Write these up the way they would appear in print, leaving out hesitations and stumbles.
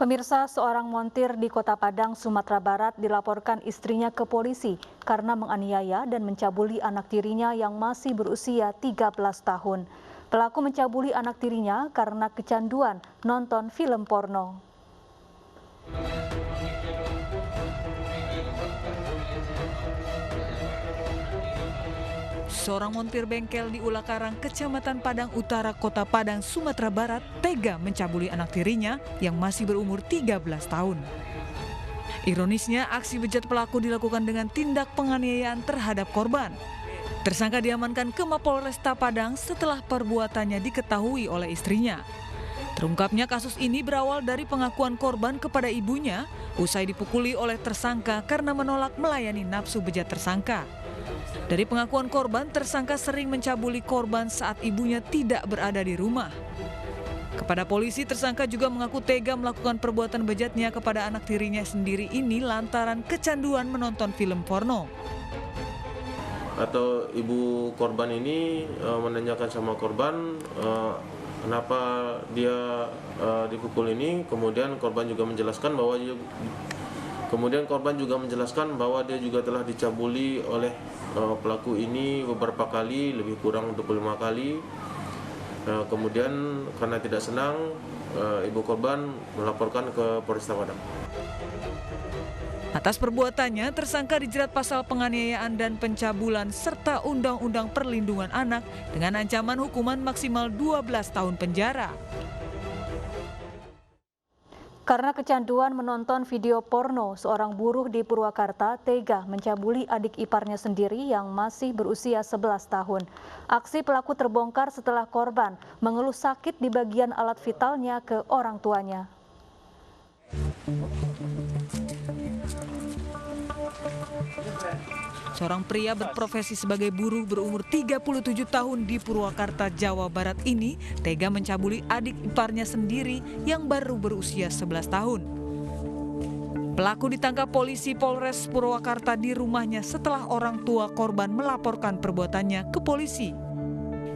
Pemirsa, seorang montir di Kota Padang, Sumatera Barat dilaporkan istrinya ke polisi karena menganiaya dan mencabuli anak tirinya yang masih berusia 13 tahun. Pelaku mencabuli anak tirinya karena kecanduan nonton film porno. Seorang montir bengkel di Ulakarang, Kecamatan Padang Utara, Kota Padang, Sumatera Barat, tega mencabuli anak tirinya yang masih berumur 13 tahun. Ironisnya, aksi bejat pelaku dilakukan dengan tindak penganiayaan terhadap korban. Tersangka diamankan ke Mapolresta Padang setelah perbuatannya diketahui oleh istrinya. Terungkapnya kasus ini berawal dari pengakuan korban kepada ibunya usai dipukuli oleh tersangka karena menolak melayani nafsu bejat tersangka. Dari pengakuan korban, tersangka sering mencabuli korban saat ibunya tidak berada di rumah. Kepada polisi, tersangka juga mengaku tega melakukan perbuatan bejatnya kepada anak tirinya sendiri ini lantaran kecanduan menonton film porno. Atau ibu korban ini menanyakan sama korban kenapa dia dipukul ini, kemudian korban juga menjelaskan bahwa dia juga telah dicabuli oleh pelaku ini beberapa kali, lebih kurang 25 kali. Kemudian karena tidak senang, ibu korban melaporkan ke Polresta Padang. Atas perbuatannya, tersangka dijerat pasal penganiayaan dan pencabulan serta Undang-Undang Perlindungan Anak dengan ancaman hukuman maksimal 12 tahun penjara. Karena kecanduan menonton video porno, seorang buruh di Purwakarta tega mencabuli adik iparnya sendiri yang masih berusia 11 tahun. Aksi pelaku terbongkar setelah korban mengeluh sakit di bagian alat vitalnya ke orang tuanya. Seorang pria berprofesi sebagai buruh berumur 37 tahun di Purwakarta, Jawa Barat ini tega mencabuli adik iparnya sendiri yang baru berusia 11 tahun. Pelaku ditangkap polisi Polres Purwakarta di rumahnya setelah orang tua korban melaporkan perbuatannya ke polisi.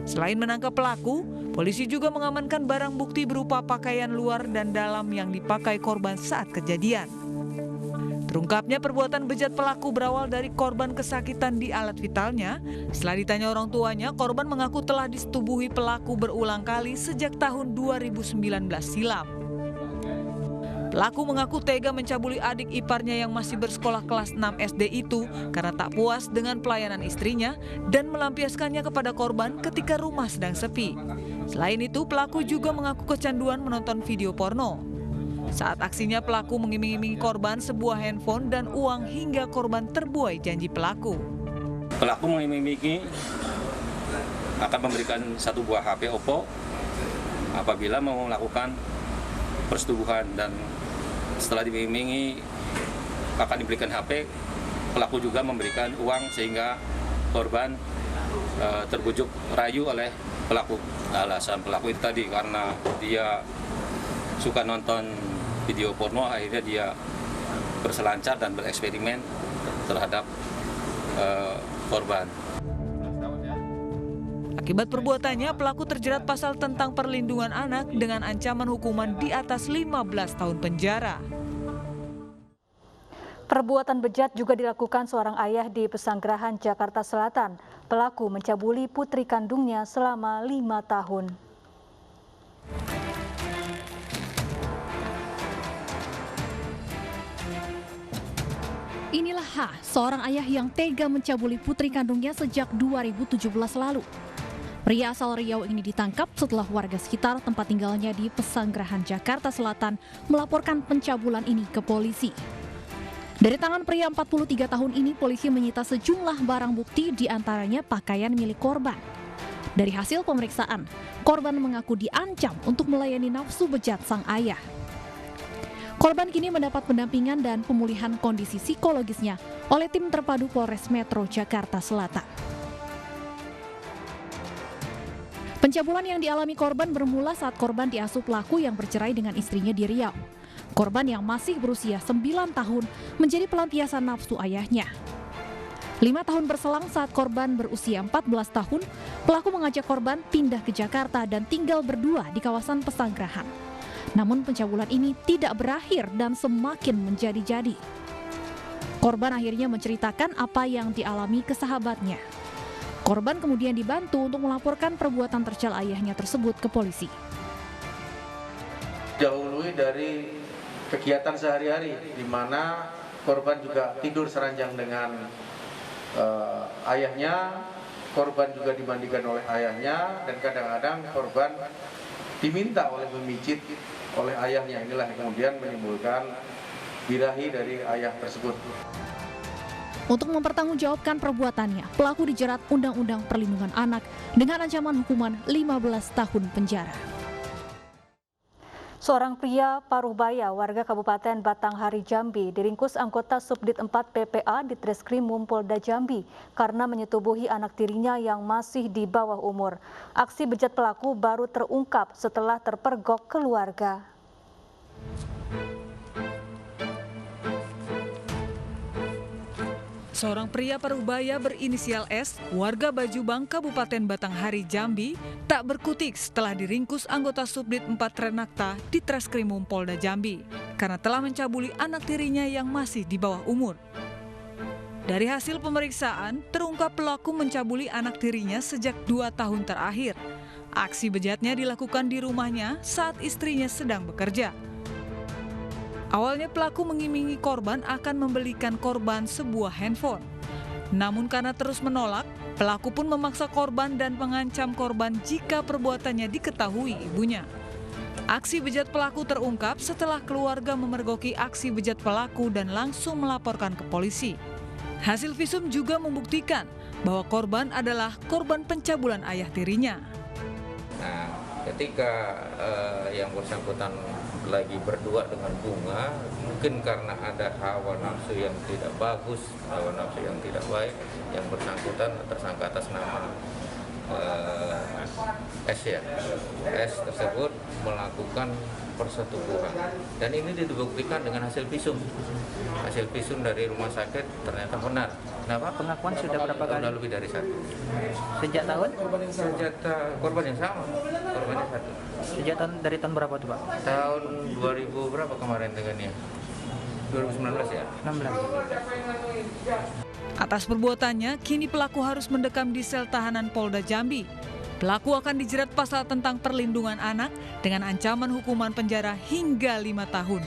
Selain menangkap pelaku, polisi juga mengamankan barang bukti berupa pakaian luar dan dalam yang dipakai korban saat kejadian. Terungkapnya perbuatan bejat pelaku berawal dari korban kesakitan di alat vitalnya. Setelah ditanya orang tuanya, korban mengaku telah disetubuhi pelaku berulang kali sejak tahun 2019 silam. Pelaku mengaku tega mencabuli adik iparnya yang masih bersekolah kelas 6 SD itu karena tak puas dengan pelayanan istrinya dan melampiaskannya kepada korban ketika rumah sedang sepi. Selain itu, pelaku juga mengaku kecanduan menonton video porno. Saat aksinya, pelaku mengiming-imingi korban sebuah handphone dan uang hingga korban terbuai janji pelaku. Pelaku mengiming-imingi akan memberikan satu buah HP Oppo apabila mau melakukan persetubuhan, dan setelah diiming-imingi akan diberikan HP, pelaku juga memberikan uang sehingga korban terbujuk rayu oleh pelaku. Alasan pelaku itu tadi karena dia suka nonton video porno, akhirnya dia berselancar dan bereksperimen terhadap korban. Akibat perbuatannya, pelaku terjerat pasal tentang perlindungan anak dengan ancaman hukuman di atas 15 tahun penjara. Perbuatan bejat juga dilakukan seorang ayah di Pesanggerahan, Jakarta Selatan. Pelaku mencabuli putri kandungnya selama 5 tahun. Inilah H, seorang ayah yang tega mencabuli putri kandungnya sejak 2017 lalu. Pria asal Riau ini ditangkap setelah warga sekitar tempat tinggalnya di Pesanggerahan, Jakarta Selatan melaporkan pencabulan ini ke polisi. Dari tangan pria 43 tahun ini, polisi menyita sejumlah barang bukti, diantaranya pakaian milik korban. Dari hasil pemeriksaan, korban mengaku diancam untuk melayani nafsu bejat sang ayah. Korban kini mendapat pendampingan dan pemulihan kondisi psikologisnya oleh tim terpadu Polres Metro Jakarta Selatan. Pencabulan yang dialami korban bermula saat korban diasuh pelaku yang bercerai dengan istrinya di Riau. Korban yang masih berusia 9 tahun menjadi pelampiasan nafsu ayahnya. 5 tahun berselang saat korban berusia 14 tahun, pelaku mengajak korban pindah ke Jakarta dan tinggal berdua di kawasan Pesanggerahan. Namun pencabulan ini tidak berakhir dan semakin menjadi-jadi. Korban akhirnya menceritakan apa yang dialami ke sahabatnya. Korban kemudian dibantu untuk melaporkan perbuatan tercela ayahnya tersebut ke polisi. Dahului dari kegiatan sehari-hari, di mana korban juga tidur seranjang dengan ayahnya, korban juga dimandikan oleh ayahnya, dan kadang-kadang korban diminta oleh memijit oleh ayahnya. Inilah yang kemudian menimbulkan birahi dari ayah tersebut. Untuk mempertanggungjawabkan perbuatannya, pelaku dijerat Undang-Undang Perlindungan Anak dengan ancaman hukuman 15 tahun penjara. Seorang pria Parubaya warga Kabupaten Batanghari Jambi diringkus anggota Subdit 4 PPA di Treskrimum Polda Jambi karena menyetubuhi anak tirinya yang masih di bawah umur. Aksi bejat pelaku baru terungkap setelah terpergok keluarga. Seorang pria Parubaya berinisial S, warga Bajubang, Kabupaten Batanghari, Jambi, tak berkutik setelah diringkus anggota Subdit 4 Renakta di Treskrimum Polda Jambi karena telah mencabuli anak tirinya yang masih di bawah umur. Dari hasil pemeriksaan, terungkap pelaku mencabuli anak tirinya sejak 2 tahun terakhir. Aksi bejatnya dilakukan di rumahnya saat istrinya sedang bekerja. Awalnya pelaku mengimingi korban akan membelikan korban sebuah handphone. Namun karena terus menolak, pelaku pun memaksa korban dan mengancam korban jika perbuatannya diketahui ibunya. Aksi bejat pelaku terungkap setelah keluarga memergoki aksi bejat pelaku dan langsung melaporkan ke polisi. Hasil visum juga membuktikan bahwa korban adalah korban pencabulan ayah tirinya. Nah, ketika yang bersangkutan lagi berdua dengan Bunga, mungkin karena ada hawa nafsu yang tidak bagus, hawa nafsu yang tidak baik, yang bersangkutan tersangka atas nama S ya, S tersebut melakukan persetubuhan, dan ini dibuktikan dengan hasil visum. Hasil visum dari rumah sakit ternyata benar. Kenapa? Pengakuan sudah berapa kali? Sudah lebih dari 1. Sejak tahun? Sejak korban yang sama, korbannya 1. Sejak tahun dari tahun berapa tuh Pak? Tahun 2000 berapa kemarin dengannya? 2019 ya? 16. Atas perbuatannya, kini pelaku harus mendekam di sel tahanan Polda Jambi. Pelaku akan dijerat pasal tentang perlindungan anak dengan ancaman hukuman penjara hingga 5 tahun.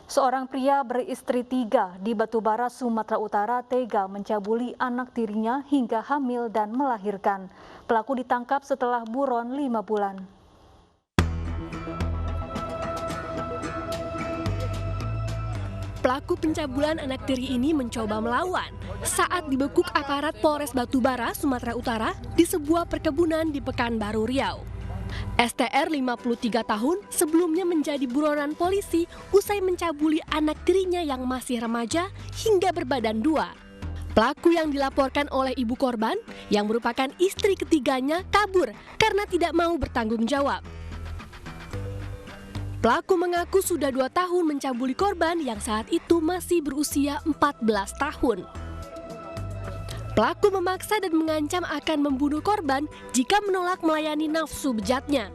Seorang pria beristri 3 di Batubara, Sumatera Utara tega mencabuli anak tirinya hingga hamil dan melahirkan. Pelaku ditangkap setelah buron 5 bulan. Pelaku pencabulan anak tiri ini mencoba melawan saat dibekuk aparat Polres Batubara, Sumatera Utara di sebuah perkebunan di Pekanbaru, Riau. STR 53 tahun sebelumnya menjadi buronan polisi usai mencabuli anak tirinya yang masih remaja hingga berbadan 2. Pelaku yang dilaporkan oleh ibu korban yang merupakan istri ketiganya kabur karena tidak mau bertanggung jawab. Pelaku mengaku sudah 2 tahun mencabuli korban yang saat itu masih berusia 14 tahun. Pelaku memaksa dan mengancam akan membunuh korban jika menolak melayani nafsu bejatnya.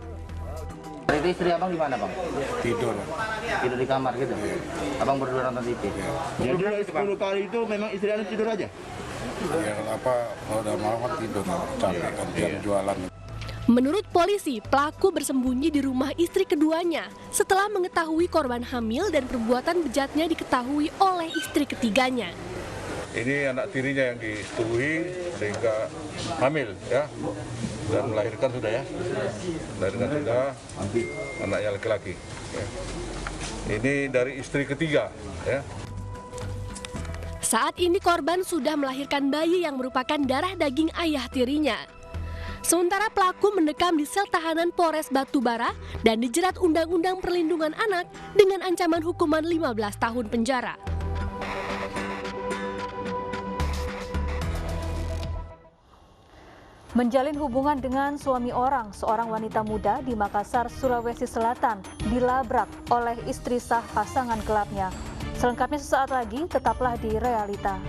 Itu istri abang di mana bang? Tidur. Tidur di kamar gitu? Abang berdua nonton TV? Jadi 10 kali itu memang istri anda tidur aja? Ya kenapa kalau udah malam kan tidur, capek kan jam jualan. Menurut polisi, pelaku bersembunyi di rumah istri keduanya setelah mengetahui korban hamil dan perbuatan bejatnya diketahui oleh istri ketiganya. Ini anak tirinya yang disetujui sehingga hamil ya, dan melahirkan sudah ya, melahirkan sudah, anaknya laki-laki. Ya. Ini dari istri ketiga ya. Saat ini korban sudah melahirkan bayi yang merupakan darah daging ayah tirinya. Sementara pelaku mendekam di sel tahanan Polres Batubara dan dijerat Undang-Undang Perlindungan Anak dengan ancaman hukuman 15 tahun penjara. Menjalin hubungan dengan suami orang, seorang wanita muda di Makassar, Sulawesi Selatan dilabrak oleh istri sah pasangan gelapnya. Selengkapnya sesaat lagi, tetaplah di Realita.